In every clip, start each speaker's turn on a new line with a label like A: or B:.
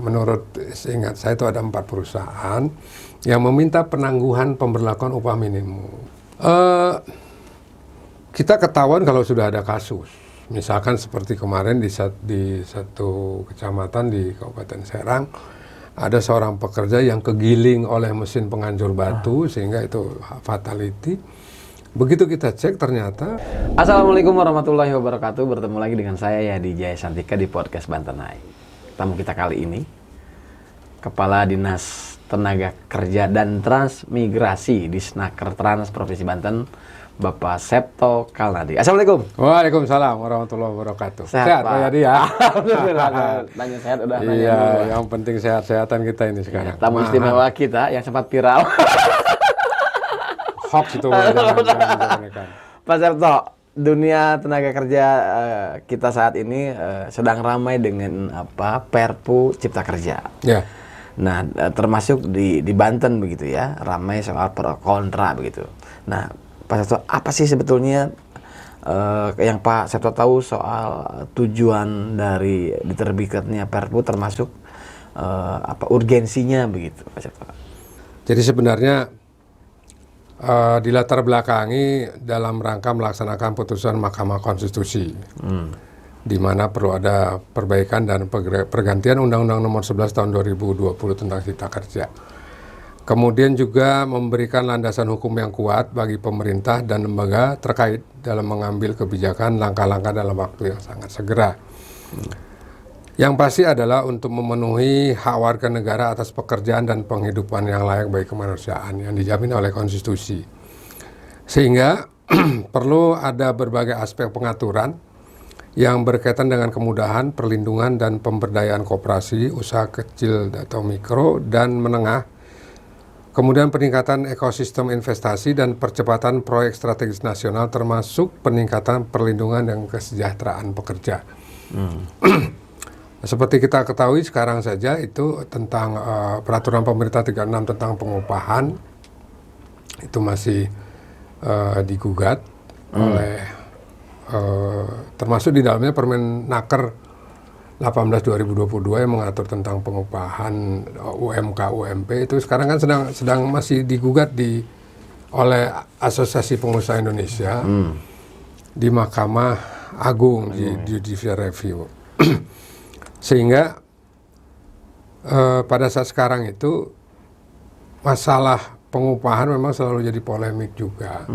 A: menurut seingat saya itu ada 4 perusahaan yang meminta penangguhan pemberlakuan upah minimum. Kita ketahuan kalau sudah ada kasus, misalkan seperti kemarin di satu kecamatan di Kabupaten Serang, ada seorang pekerja yang kegiling oleh mesin penghancur batu sehingga itu fatality. Begitu kita cek ternyata.
B: Assalamualaikum warahmatullahi wabarakatuh. Bertemu lagi dengan saya Yadi Jaya Santika di podcast Bantenai. Tamu kita kali ini Kepala Dinas Tenaga Kerja dan Transmigrasi di Snaker Trans Provinsi Banten, Bapak Septo Kalnadi. Assalamualaikum.
A: Waalaikumsalam warahmatullahi wabarakatuh.
B: Sehat Pak
A: Yadi ya?
B: Alhamdulillah. Tanya sehat udah nanya.
A: Iya, yang penting sehat-sehatan kita ini sekarang.
B: Tamu istimewa kita yang sempat viral.
A: Hoax itu jangan.
B: Pak Septo, dunia tenaga kerja kita saat ini sedang ramai dengan Perpu Cipta Kerja.
A: Ya.
B: Nah, termasuk di Banten begitu ya, ramai soal pro kontra begitu. Nah, Pak Septo, apa sih sebetulnya yang Pak Septo tahu soal tujuan dari diterbitkannya Perpu, termasuk urgensinya begitu, Pak Septo?
A: Jadi sebenarnya dilatar belakangi dalam rangka melaksanakan putusan Mahkamah Konstitusi, di mana perlu ada perbaikan dan pergantian Undang-Undang Nomor 11 Tahun 2020 tentang Cipta Kerja. Kemudian juga memberikan landasan hukum yang kuat bagi pemerintah dan lembaga terkait dalam mengambil kebijakan langkah-langkah dalam waktu yang sangat segera. Yang pasti adalah untuk memenuhi hak warga negara atas pekerjaan dan penghidupan yang layak bagi kemanusiaan yang dijamin oleh konstitusi. Sehingga perlu ada berbagai aspek pengaturan yang berkaitan dengan kemudahan, perlindungan, dan pemberdayaan koperasi, usaha kecil atau mikro dan menengah, kemudian peningkatan ekosistem investasi dan percepatan proyek strategis nasional termasuk peningkatan perlindungan dan kesejahteraan pekerja. Seperti kita ketahui sekarang saja itu tentang peraturan pemerintah 36 tentang pengupahan itu masih digugat oleh termasuk di dalamnya Permenaker 18 2022 yang mengatur tentang pengupahan UMK UMP itu sekarang kan sedang masih digugat oleh Asosiasi Pengusaha Indonesia di Mahkamah Agung di Judicial Review. Sehingga pada saat sekarang itu masalah pengupahan memang selalu jadi polemik juga.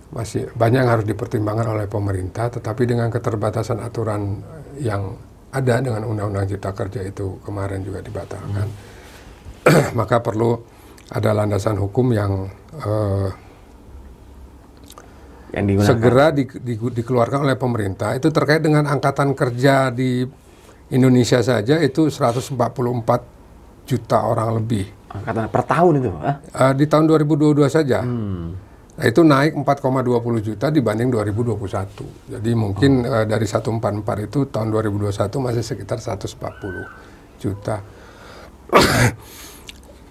A: Masih banyak yang harus dipertimbangkan oleh pemerintah, tetapi dengan keterbatasan aturan yang ada dengan Undang-Undang Cipta Kerja itu kemarin juga dibatalkan. Maka perlu ada landasan hukum yang segera dikeluarkan oleh pemerintah. Itu terkait dengan angkatan kerja di Indonesia saja itu 144 juta orang lebih.
B: Angkatan per tahun itu?
A: Di tahun 2022 saja. Nah, itu naik 4,20 juta dibanding 2021. Jadi mungkin dari 144 itu tahun 2021 masih sekitar 140 juta.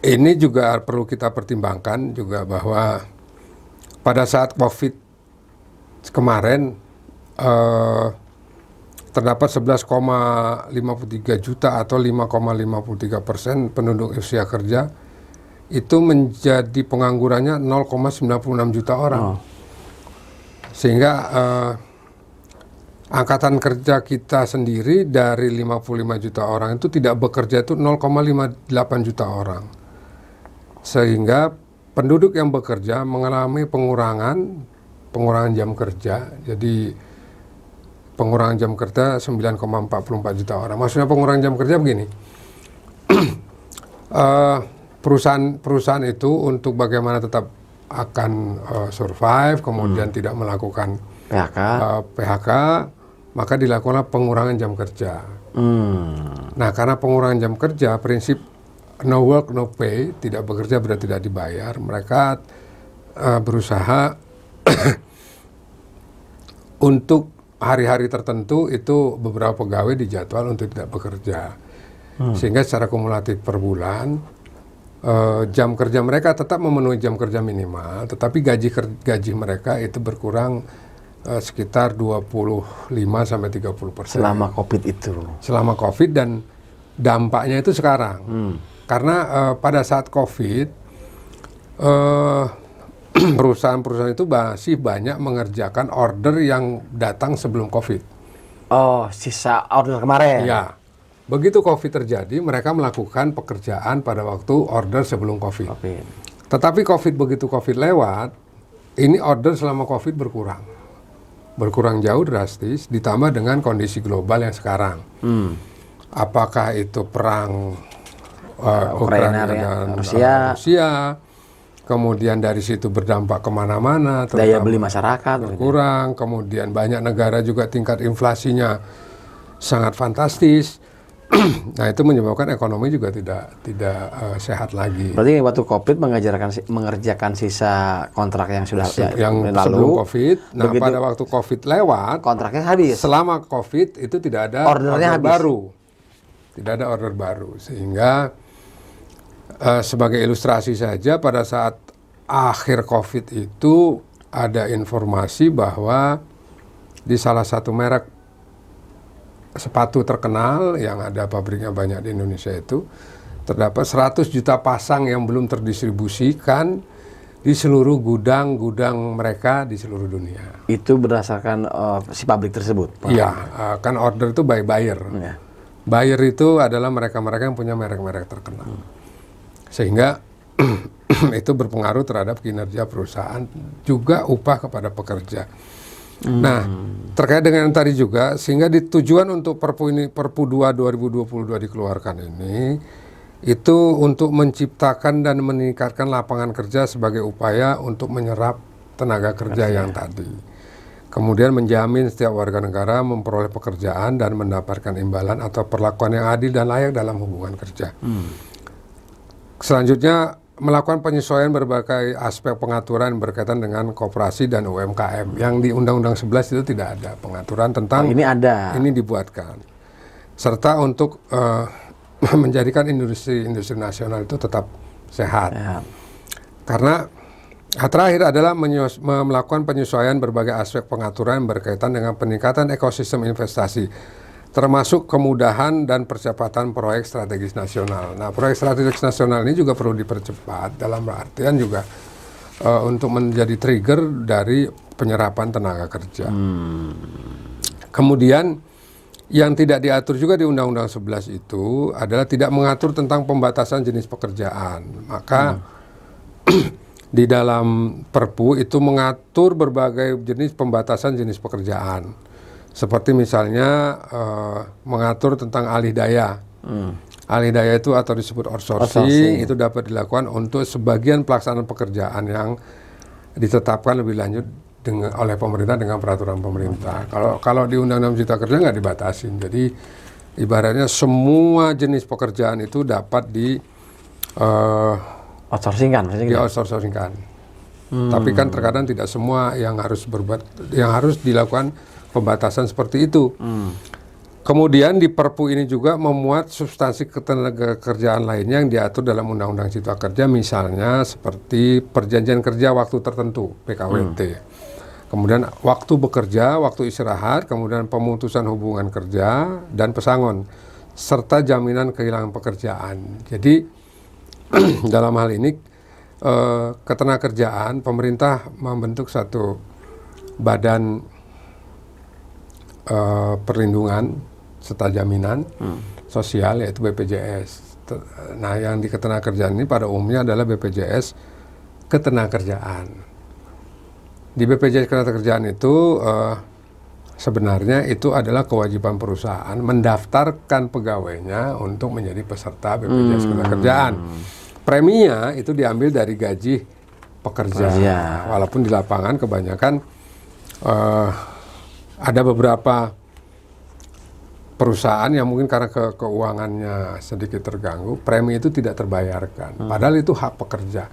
A: Ini juga perlu kita pertimbangkan juga bahwa pada saat COVID kemarin terdapat 11,53 juta atau 5,53% penduduk usia kerja itu menjadi penganggurannya 0,96 juta orang. Sehingga angkatan kerja kita sendiri dari 55 juta orang itu tidak bekerja itu 0,58 juta orang. Sehingga penduduk yang bekerja mengalami pengurangan jam kerja. Jadi pengurangan jam kerja 9,44 juta orang. Maksudnya pengurangan jam kerja begini. Perusahaan itu untuk bagaimana tetap akan survive, kemudian tidak melakukan PHK, maka dilakukanlah pengurangan jam kerja. Nah, karena pengurangan jam kerja, prinsip no work, no pay, tidak bekerja berarti tidak dibayar, mereka berusaha untuk hari-hari tertentu itu beberapa pegawai dijadwal untuk tidak bekerja. Sehingga secara kumulatif per bulan jam kerja mereka tetap memenuhi jam kerja minimal, tetapi gaji mereka itu berkurang sekitar 25-30%.
B: Selama COVID itu?
A: Selama COVID, dan dampaknya itu sekarang. Karena pada saat COVID, perusahaan-perusahaan itu masih banyak mengerjakan order yang datang sebelum COVID.
B: Oh, sisa order kemarin.
A: Ya, begitu COVID terjadi, mereka melakukan pekerjaan pada waktu order sebelum COVID. Tetapi COVID, begitu COVID lewat, ini order selama COVID berkurang. Berkurang jauh drastis, ditambah dengan kondisi global yang sekarang. Apakah itu perang Ukraina dan Rusia, kemudian dari situ berdampak kemana-mana.
B: Daya beli masyarakat
A: berkurang, kemudian banyak negara juga tingkat inflasinya sangat fantastis. Nah, itu menyebabkan ekonomi juga tidak sehat lagi.
B: Berarti waktu COVID mengerjakan sisa kontrak yang sudah
A: yang lalu sebelum COVID. Nah, pada waktu COVID lewat,
B: kontraknya habis.
A: Selama COVID itu tidak ada order baru. Tidak ada order baru, sehingga sebagai ilustrasi saja, pada saat akhir COVID itu ada informasi bahwa di salah satu merek sepatu terkenal yang ada pabriknya banyak di Indonesia itu, terdapat 100 juta pasang yang belum terdistribusikan di seluruh gudang-gudang mereka di seluruh dunia.
B: Itu berdasarkan si pabrik tersebut?
A: Iya, kan order itu by buyer. Ya. Buyer itu adalah mereka-mereka yang punya merek-merek terkenal. Sehingga itu berpengaruh terhadap kinerja perusahaan, juga upah kepada pekerja. Nah, terkait dengan yang tadi juga, sehingga tujuan untuk Perpu 2 2022 dikeluarkan ini, itu untuk menciptakan dan meningkatkan lapangan kerja sebagai upaya untuk menyerap tenaga kerja yang tadi. Kemudian menjamin setiap warga negara memperoleh pekerjaan dan mendapatkan imbalan atau perlakuan yang adil dan layak dalam hubungan kerja. Selanjutnya, melakukan penyesuaian berbagai aspek pengaturan berkaitan dengan koperasi dan UMKM. Yang di Undang-Undang 11 itu tidak ada pengaturan tentang ini dibuatkan. Serta untuk menjadikan industri nasional itu tetap sehat. Karena terakhir adalah melakukan penyesuaian berbagai aspek pengaturan berkaitan dengan peningkatan ekosistem investasi, termasuk kemudahan dan percepatan proyek strategis nasional. Nah, proyek strategis nasional ini juga perlu dipercepat dalam artian juga untuk menjadi trigger dari penyerapan tenaga kerja. Kemudian yang tidak diatur juga di Undang-Undang 11 itu adalah tidak mengatur tentang pembatasan jenis pekerjaan. Maka di dalam Perpu itu mengatur berbagai jenis pembatasan jenis pekerjaan. Seperti misalnya mengatur tentang alih daya. Alih daya itu atau disebut outsourcing itu dapat dilakukan untuk sebagian pelaksanaan pekerjaan yang ditetapkan lebih lanjut oleh pemerintah dengan peraturan pemerintah. Kalau di Undang-Undang Cipta Kerja nggak dibatasin. Jadi ibaratnya semua jenis pekerjaan itu dapat
B: outsourcingkan,
A: outsourcingkan. Tapi kan terkadang tidak semua yang harus dilakukan pembatasan seperti itu. Kemudian di Perpu ini juga memuat substansi ketenagakerjaan lainnya yang diatur dalam Undang-Undang Cipta Kerja, misalnya seperti perjanjian kerja waktu tertentu (PKWT). Kemudian waktu bekerja, waktu istirahat, kemudian pemutusan hubungan kerja dan pesangon, serta jaminan kehilangan pekerjaan. Jadi dalam hal ini ketenagakerjaan, pemerintah membentuk satu badan perlindungan serta jaminan sosial, yaitu BPJS. Nah, yang di ketenagakerjaan ini pada umumnya adalah BPJS Ketenagakerjaan. Di BPJS Ketenagakerjaan itu sebenarnya itu adalah kewajiban perusahaan mendaftarkan pegawainya untuk menjadi peserta BPJS Ketenagakerjaan. Preminya itu diambil dari gaji pekerja. Walaupun di lapangan kebanyakan ada beberapa perusahaan yang mungkin karena keuangannya sedikit terganggu, premi itu tidak terbayarkan. Padahal itu hak pekerja.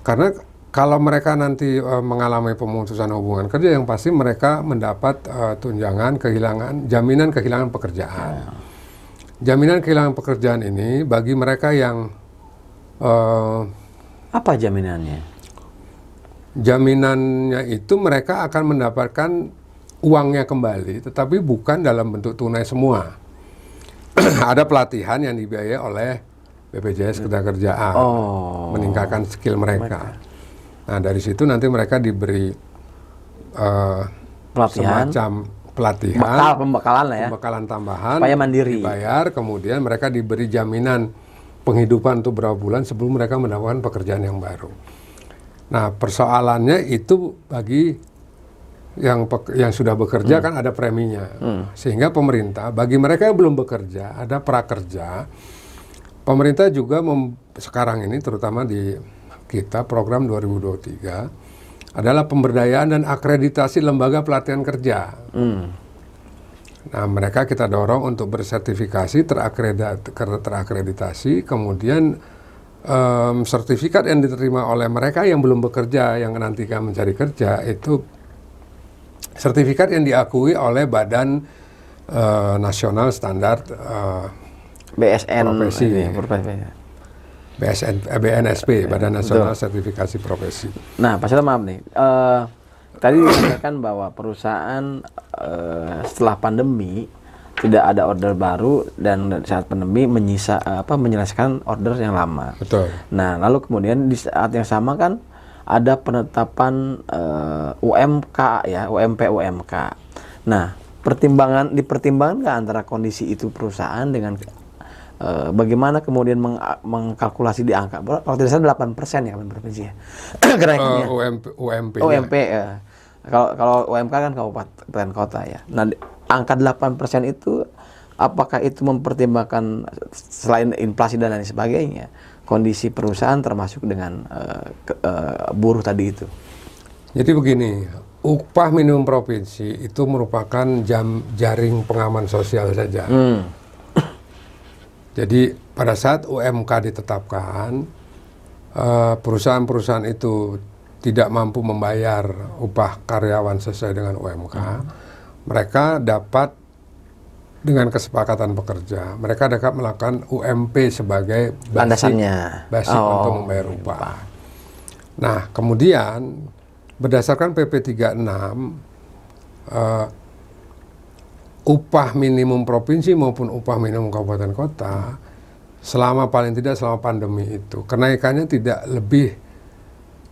A: Karena kalau mereka nanti mengalami pemutusan hubungan kerja, yang pasti mereka mendapat tunjangan jaminan kehilangan pekerjaan. Jaminan kehilangan pekerjaan ini bagi mereka yang
B: apa jaminannya?
A: Jaminannya itu mereka akan mendapatkan uangnya kembali, tetapi bukan dalam bentuk tunai semua. ada pelatihan yang dibiayai oleh BPJS Ketenagakerjaan, meningkatkan skill mereka. Nah dari situ nanti mereka diberi
B: pelatihan,
A: semacam pelatihan,
B: pembekalan lah ya,
A: pembekalan tambahan,
B: supaya mandiri,
A: dibayar, kemudian mereka diberi jaminan penghidupan untuk berapa bulan sebelum mereka mendapatkan pekerjaan yang baru. Nah persoalannya itu bagi yang sudah bekerja kan ada preminya, sehingga pemerintah bagi mereka yang belum bekerja ada prakerja. Pemerintah juga sekarang ini terutama di kita program 2023 adalah pemberdayaan dan akreditasi lembaga pelatihan kerja. Nah mereka kita dorong untuk bersertifikasi, terakreditasi, kemudian sertifikat yang diterima oleh mereka yang belum bekerja, yang nanti akan mencari kerja, itu sertifikat yang diakui oleh Badan Nasional Standar
B: BSN
A: Profesi. BNSP, Badan Nasional Sertifikasi Profesi.
B: Nah, Pak Seta, maaf nih. Tadi dikatakan bahwa perusahaan setelah pandemi tidak ada order baru dan saat pandemi menyelesaikan order yang lama.
A: Betul.
B: Nah, lalu kemudian di saat yang sama kan ada penetapan UMK ya, UMK. Nah, dipertimbangkan nggak antara kondisi itu perusahaan dengan bagaimana kemudian mengkalkulasi di angka, waktu itu 8% ya kan provinsi ya kenaikannya. UMP ya. Kalau UMK kan kabupaten kota ya. Nah angka 8% itu apakah itu mempertimbangkan selain inflasi dan lain sebagainya kondisi perusahaan termasuk dengan buruh tadi itu?
A: Jadi begini, upah minimum provinsi itu merupakan jaring pengaman sosial saja. Jadi pada saat UMK ditetapkan, perusahaan-perusahaan itu tidak mampu membayar upah karyawan sesuai dengan UMK, mereka dapat dengan kesepakatan pekerja, mereka dapat melakukan UMP sebagai basic untuk membayar upah. Nah kemudian berdasarkan PP 36, upah minimum provinsi maupun upah minimum kabupaten kota paling tidak selama pandemi itu kenaikannya tidak lebih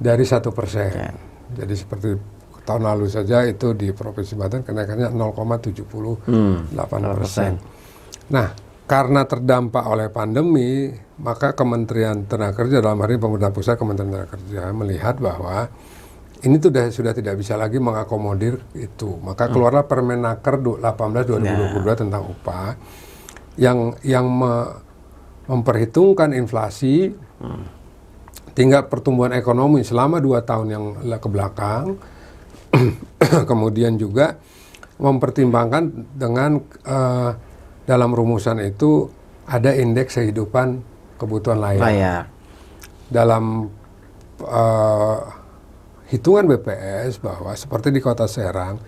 A: dari 1%. Jadi seperti tahun lalu saja itu di Provinsi Banten kenaikannya 0,78%. Nah karena terdampak oleh pandemi maka Kementerian Tenaga Kerja dalam hari ini pemerintah pusat Kementerian Tenaga Kerja melihat bahwa ini sudah tidak bisa lagi mengakomodir itu. Maka keluarlah Permenaker 18/2022 tentang upah yang memperhitungkan inflasi, tingkat pertumbuhan ekonomi selama 2 tahun yang kebelakang, kemudian juga mempertimbangkan dengan dalam rumusan itu ada indeks kehidupan kebutuhan layak. Dalam hitungan BPS bahwa seperti di Kota Serang,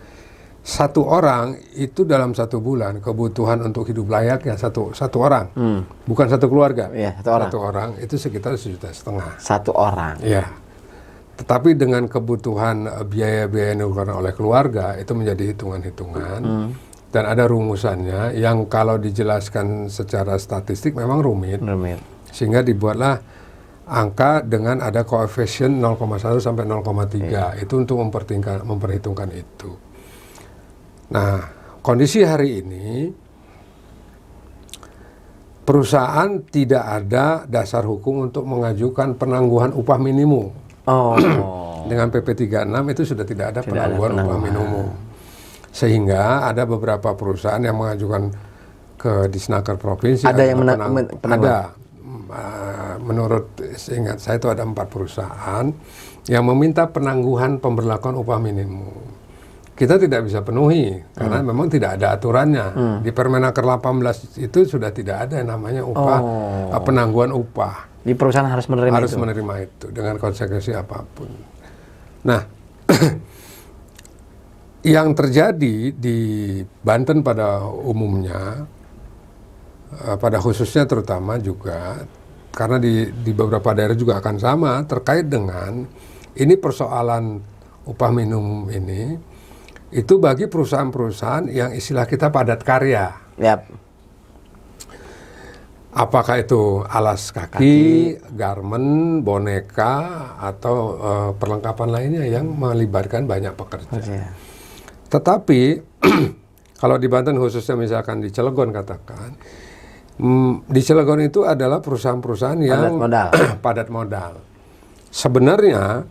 A: satu orang itu dalam 1 bulan kebutuhan untuk hidup layak ya satu orang, bukan satu keluarga. Satu orang itu sekitar 1,5 juta. Satu orang. Ya. Tetapi dengan kebutuhan biaya-biaya yang dikeluarkan oleh keluarga itu menjadi hitungan-hitungan dan ada rumusannya yang kalau dijelaskan secara statistik memang rumit. Sehingga dibuatlah angka dengan ada koefisien 0,1 sampai 0,3 itu untuk memperhitungkan itu. Nah, kondisi hari ini perusahaan tidak ada dasar hukum untuk mengajukan penangguhan upah minimum. Dengan PP 36 itu sudah tidak ada penangguhan upah minimum. Sehingga ada beberapa perusahaan yang mengajukan ke Disnaker provinsi.
B: Ada yang
A: ada. Menurut seingat saya itu ada 4 perusahaan yang meminta penangguhan pemberlakuan upah minimum. Kita tidak bisa penuhi karena memang tidak ada aturannya. Di Permenaker 18 itu sudah tidak ada yang namanya upah penangguhan upah.
B: Di perusahaan harus
A: menerima itu dengan konsekuensi apapun. Nah, yang terjadi di Banten pada umumnya, pada khususnya terutama juga karena di beberapa daerah juga akan sama terkait dengan ini persoalan upah minimum ini itu bagi perusahaan-perusahaan yang istilah kita padat karya. Apakah itu alas kaki, garment, boneka, atau perlengkapan lainnya yang melibatkan banyak pekerja.
B: Oke.
A: Tetapi kalau di Banten khususnya misalkan di Cilegon katakan, di Cilegon itu adalah perusahaan-perusahaan yang padat modal. Sebenarnya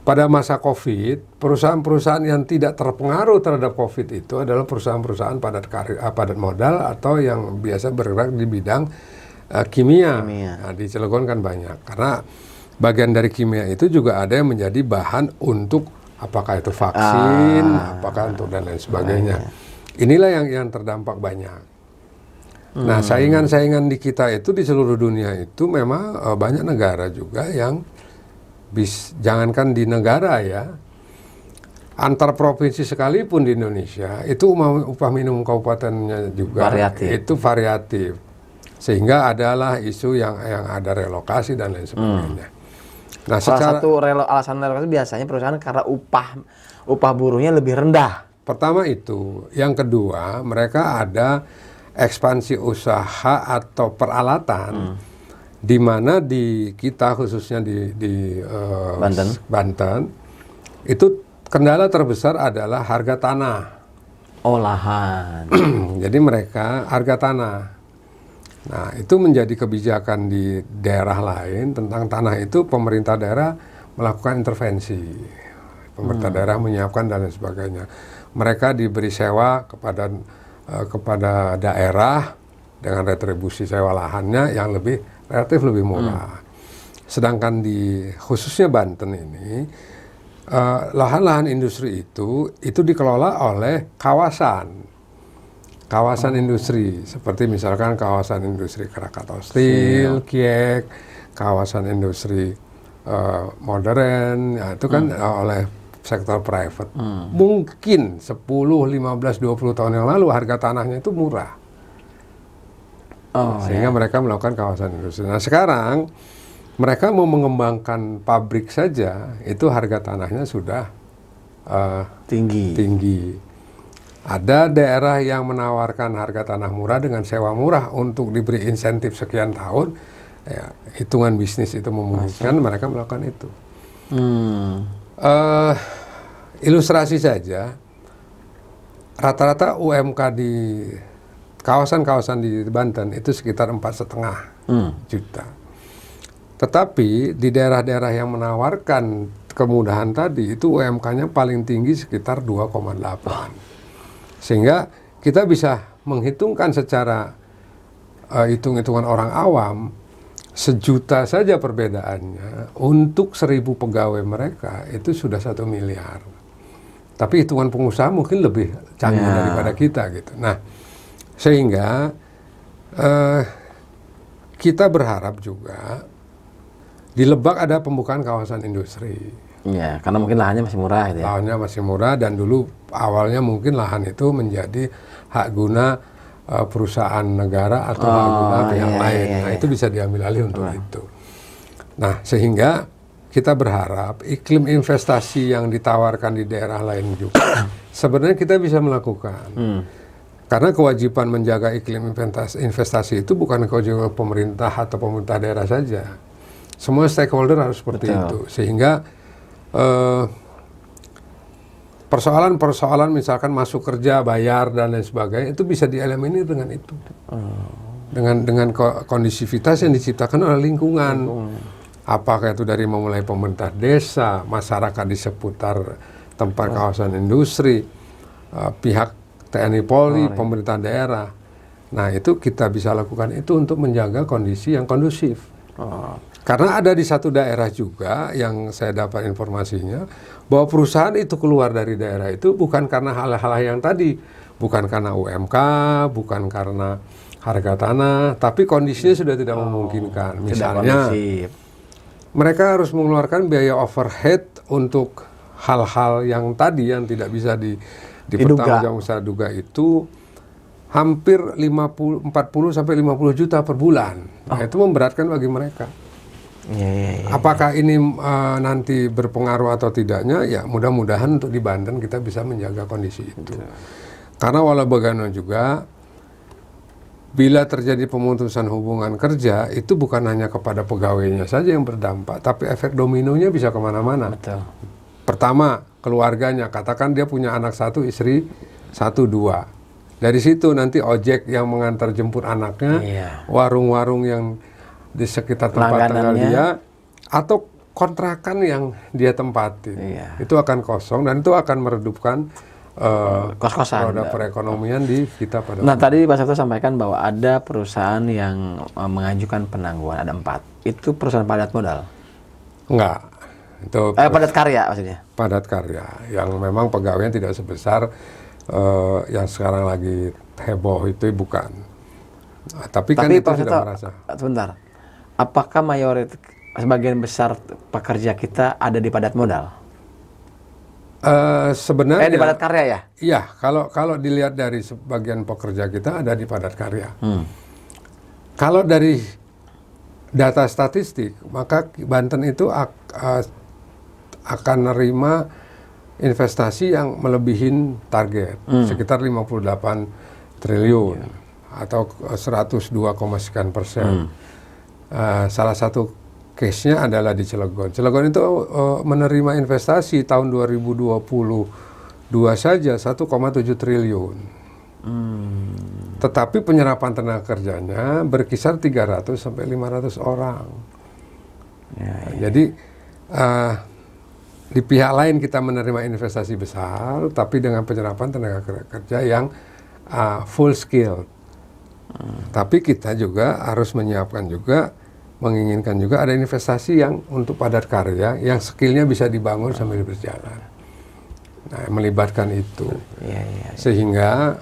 A: pada masa COVID, perusahaan-perusahaan yang tidak terpengaruh terhadap COVID itu adalah perusahaan-perusahaan padat modal atau yang biasa bergerak di bidang kimia. Nah, di Cilegon kan banyak, karena bagian dari kimia itu juga ada yang menjadi bahan untuk apakah itu vaksin, apakah untuk dan lain sebagainya. Inilah yang terdampak banyak. Nah, saingan-saingan di kita itu di seluruh dunia itu memang banyak negara juga yang jangankan di negara ya, antar provinsi sekalipun di Indonesia itu upah minimum kabupatennya juga itu variatif, sehingga adalah isu yang ada relokasi dan lain sebagainya. Nah,
B: salah satu alasan relokasi biasanya perusahaan karena upah buruhnya lebih rendah.
A: Pertama itu, yang kedua mereka ada ekspansi usaha atau peralatan. Di mana di kita khususnya di Banten itu kendala terbesar adalah harga tanah.
B: Lahan.
A: Jadi mereka harga tanah. Nah, itu menjadi kebijakan di daerah lain tentang tanah itu pemerintah daerah melakukan intervensi. Pemerintah daerah menyiapkan dan lain sebagainya. Mereka diberi sewa kepada daerah dengan retribusi sewa lahannya yang relatif lebih murah. Sedangkan khususnya Banten ini, lahan-lahan industri itu dikelola oleh kawasan industri, seperti misalkan kawasan industri Krakatau Steel, Kiek, kawasan industri modern, ya, itu kan oleh sektor private. Mungkin 10, 15, 20 tahun yang lalu harga tanahnya itu murah. Sehingga mereka melakukan kawasan industri. Nah, sekarang mereka mau mengembangkan pabrik saja, itu harga tanahnya sudah tinggi. Ada daerah yang menawarkan harga tanah murah dengan sewa murah untuk diberi insentif sekian tahun. Ya, hitungan bisnis itu memungkinkan mereka melakukan itu. Ilustrasi saja, rata-rata UMK di kawasan-kawasan di Banten itu sekitar 4,5 juta. Tetapi di daerah-daerah yang menawarkan kemudahan tadi itu UMK-nya paling tinggi sekitar 2,8. Sehingga kita bisa menghitungkan secara hitung-hitungan orang awam, 1 juta saja perbedaannya untuk 1.000 pegawai mereka itu sudah 1 miliar. Tapi hitungan pengusaha mungkin lebih canggih daripada kita gitu. Nah, sehingga kita berharap juga di Lebak ada pembukaan kawasan industri.
B: Ya, karena mungkin lahannya masih murah gitu ya.
A: Lahannya masih murah dan dulu awalnya mungkin lahan itu menjadi hak guna perusahaan negara atau hak guna pihak lain. Nah, itu bisa diambil alih untuk itu. Nah, sehingga kita berharap iklim investasi yang ditawarkan di daerah lain juga sebenarnya kita bisa melakukan. Karena kewajiban menjaga iklim investasi itu bukan kewajiban pemerintah atau pemerintah daerah saja. Semua stakeholder harus seperti itu. Sehingga persoalan-persoalan misalkan masuk kerja, bayar, dan lain sebagainya itu bisa dieliminir dengan itu. Dengan kondisivitas yang diciptakan oleh lingkungan. Apakah itu dari memulai pemerintah desa, masyarakat di seputar tempat kawasan industri, pihak TNI Polri, pemerintah daerah. Nah, itu kita bisa lakukan itu untuk menjaga kondisi yang kondusif. Karena ada di satu daerah juga yang saya dapat informasinya bahwa perusahaan itu keluar dari daerah itu bukan karena hal-hal yang tadi, bukan karena UMK, bukan karena harga tanah, tapi kondisinya sudah tidak memungkinkan. Misalnya, mereka harus mengeluarkan biaya overhead untuk hal-hal yang tadi yang tidak bisa dipertanggungjawabkan duga itu hampir 40 sampai 50 juta per bulan. Nah, itu memberatkan bagi mereka. Apakah ini nanti berpengaruh atau tidaknya? Ya, mudah-mudahan untuk di Banten kita bisa menjaga kondisi itu. Karena walau bagaimana juga bila terjadi pemutusan hubungan kerja, itu bukan hanya kepada pegawainya saja yang berdampak, tapi efek dominonya bisa kemana-mana.
B: Betul.
A: Pertama, keluarganya, katakan dia punya anak 1, istri 1, 2. Dari situ nanti ojek yang mengantar jemput anaknya,
B: Iya.
A: warung-warung yang di sekitar tempat tinggal
B: Langganannya.
A: dia, atau kontrakan yang dia tempatin.
B: Iya.
A: Itu akan kosong dan itu akan meredupkan
B: Kos-kosan.
A: roda perekonomian di kita pada
B: Nah, tadi Pak Sabto sampaikan bahwa ada perusahaan yang mengajukan penangguhan, ada 4. Itu perusahaan padat modal?
A: enggak. Itu
B: Padat karya maksudnya?
A: padat karya yang memang pegawainya tidak sebesar yang sekarang lagi heboh itu bukan. Nah, tapi kan itu
B: Pak
A: sudah
B: Sabto,
A: merasa.
B: sebentar. Apakah mayoritas sebagian besar pekerja kita ada di padat modal?
A: Sebenarnya
B: Di padat karya ya?
A: iya, kalau dilihat dari sebagian pekerja kita ada di padat karya. Kalau dari data statistik, maka Banten itu akan menerima investasi yang melebihin target sekitar 58 triliun atau 102,sekian%. Salah satu case-nya adalah di Cilegon. Cilegon itu menerima investasi tahun 2022 saja 1,7 triliun. Tetapi penyerapan tenaga kerjanya berkisar 300 sampai 500 orang. Jadi di pihak lain kita menerima investasi besar, tapi dengan penyerapan tenaga kerja yang full skill. Tapi kita juga harus menyiapkan juga, menginginkan juga ada investasi yang untuk padat karya, yang skillnya bisa dibangun sambil berjalan. Nah, melibatkan itu. Sehingga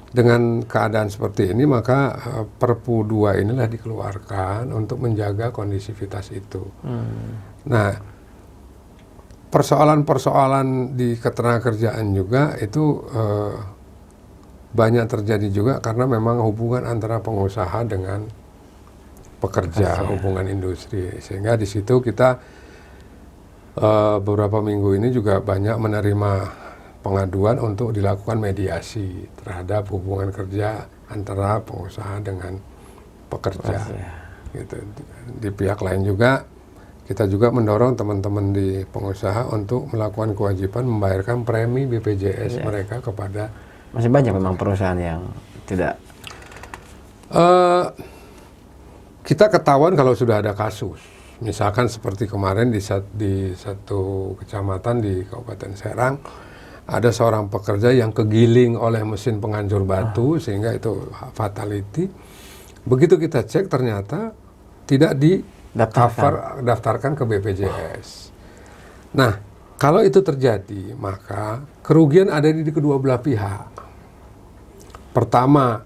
A: dengan keadaan seperti ini, maka Perpu 2 inilah dikeluarkan untuk menjaga kondisivitas itu. Nah, persoalan-persoalan di ketenagakerjaan juga itu banyak terjadi juga karena memang hubungan antara pengusaha dengan pekerja, hubungan industri. Sehingga di situ kita beberapa minggu ini juga banyak menerima pengaduan untuk dilakukan mediasi terhadap hubungan kerja antara pengusaha dengan pekerja. Gitu. Di pihak lain juga kita juga mendorong teman-teman di pengusaha untuk melakukan kewajiban membayarkan premi BPJS mereka kepada.
B: Masih banyak memang perusahaan yang tidak.
A: Kita ketahuan kalau sudah ada kasus. Misalkan seperti kemarin di satu kecamatan di Kabupaten Serang, ada seorang pekerja yang kegiling oleh mesin penghancur batu sehingga itu fatality. Begitu kita cek ternyata tidak daftarkan ke BPJS. Nah, kalau itu terjadi, maka kerugian ada di kedua belah pihak. Pertama,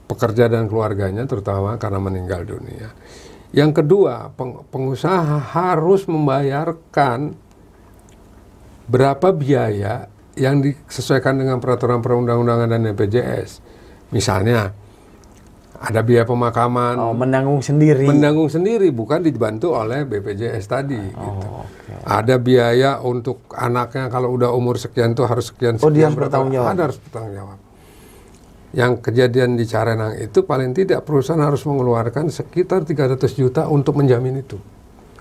A: pekerja dan keluarganya, terutama karena meninggal dunia. Yang kedua, pengusaha harus membayarkan berapa biaya yang disesuaikan dengan peraturan perundang-undangan dan BPJS. Misalnya, ada biaya pemakaman.
B: Menanggung sendiri.
A: Menanggung sendiri, bukan dibantu oleh BPJS tadi. Gitu. Ada biaya untuk anaknya kalau udah umur sekian tuh harus sekian.
B: Dia harus bertanggung jawab.
A: Ada harus bertanggung jawab. Yang kejadian di Carenang itu paling tidak perusahaan harus mengeluarkan sekitar 300 juta untuk menjamin itu.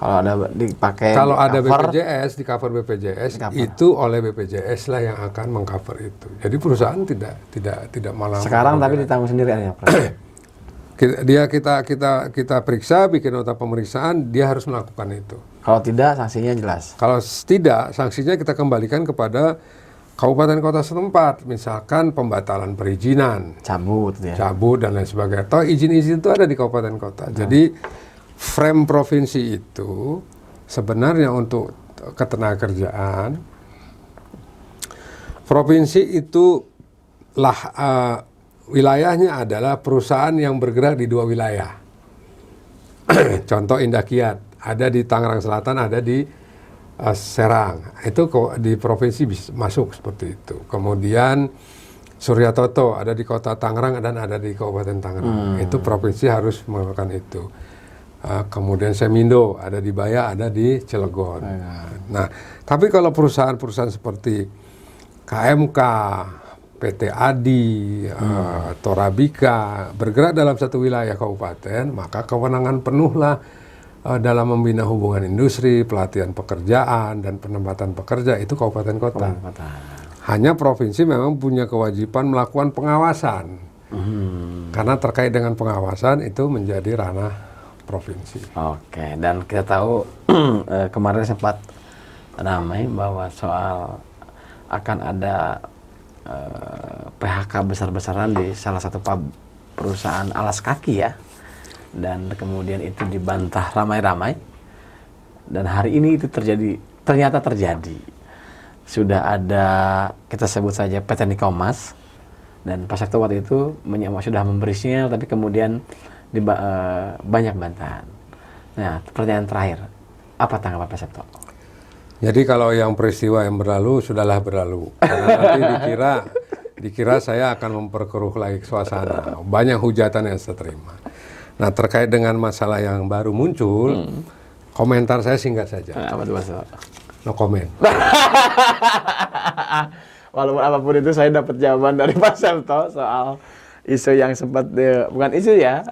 B: Kalau ada dipakai.
A: Kalau ada BPJS, di cover BPJS, itu oleh BPJS lah yang akan mengcover itu. Jadi perusahaan tidak malah.
B: Sekarang tapi ditanggung sendiri ya, Prof.
A: Kita periksa, bikin nota pemeriksaan, dia harus melakukan itu.
B: Kalau tidak, sanksinya jelas.
A: Kalau tidak, sanksinya kita kembalikan kepada kabupaten kota setempat, misalkan pembatalan perizinan, cabut dan lain sebagainya. Toh izin-izin itu ada di kabupaten kota. Jadi frame provinsi itu sebenarnya untuk ketenagakerjaan, provinsi itu wilayahnya adalah perusahaan yang bergerak di 2 wilayah. Contoh Indah Kiat, ada di Tangerang Selatan, ada di Serang. Itu di provinsi bisa masuk seperti itu. Kemudian Surya Toto ada di kota Tangerang dan ada di Kabupaten Tangerang. Itu provinsi harus melakukan itu. Kemudian Semindo ada di Baya, ada di Cilegon. Nah, tapi kalau perusahaan-perusahaan seperti KMK, PT ADI, Torabika bergerak dalam satu wilayah kabupaten, maka kewenangan penuhlah dalam membina hubungan industri, pelatihan pekerjaan, dan penempatan pekerja itu kabupaten kota. Hanya provinsi memang punya kewajiban melakukan pengawasan. Karena terkait dengan pengawasan itu menjadi ranah provinsi.
B: Oke, dan kita tahu kemarin sempat ramai bahwa soal akan ada PHK besar-besaran di salah satu perusahaan alas kaki ya. Dan kemudian itu dibantah ramai-ramai, dan hari ini itu ternyata terjadi. Sudah ada, kita sebut saja PT Nikomas, dan Pak Septo waktu itu sudah memberi sinyal, tapi kemudian banyak bantahan. Nah, pertanyaan terakhir, apa tanggapan Pak Septo?
A: Jadi kalau yang peristiwa yang berlalu sudahlah berlalu, karena nanti dikira saya akan memperkeruh lagi suasana. Banyak hujatan yang saya terima. Nah, terkait dengan masalah yang baru muncul, komentar saya singkat saja.
B: Apa tuh, Mas?
A: No comment.
B: Walaupun apapun itu saya dapat jawaban dari Pak Septo soal isu yang sempat, bukan isu ya,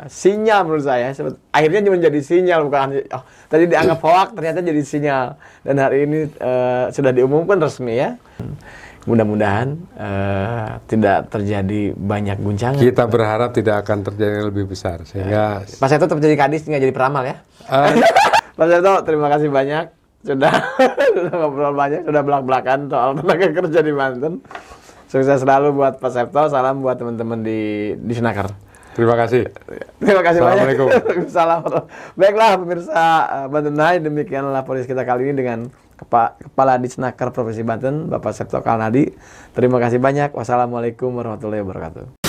B: sinyal menurut saya. Akhirnya menjadi sinyal, bukan, tadi dianggap hoax, ternyata jadi sinyal. Dan hari ini sudah diumumkan resmi ya. Mudah-mudahan tidak terjadi banyak guncangan.
A: Kita berharap tidak akan terjadi yang lebih besar, sehingga
B: Pak Septo tetap jadi kadis, nggak jadi peramal ya. Pak Septo, terima kasih banyak sudah ngobrol banyak, sudah belak-belakan soal tenaga kerja di Banten. Sukses selalu buat Pak Septo, salam buat teman-teman di Sinakar.
A: terima kasih.
B: Terima kasih banyak.
A: Assalamualaikum.
B: Salam. Baiklah pemirsa Banten Night, demikianlah podcast kita kali ini dengan Kepala Disnaker Provinsi Banten, Bapak Septo Kalnadi. Terima kasih banyak. Wassalamualaikum warahmatullahi wabarakatuh.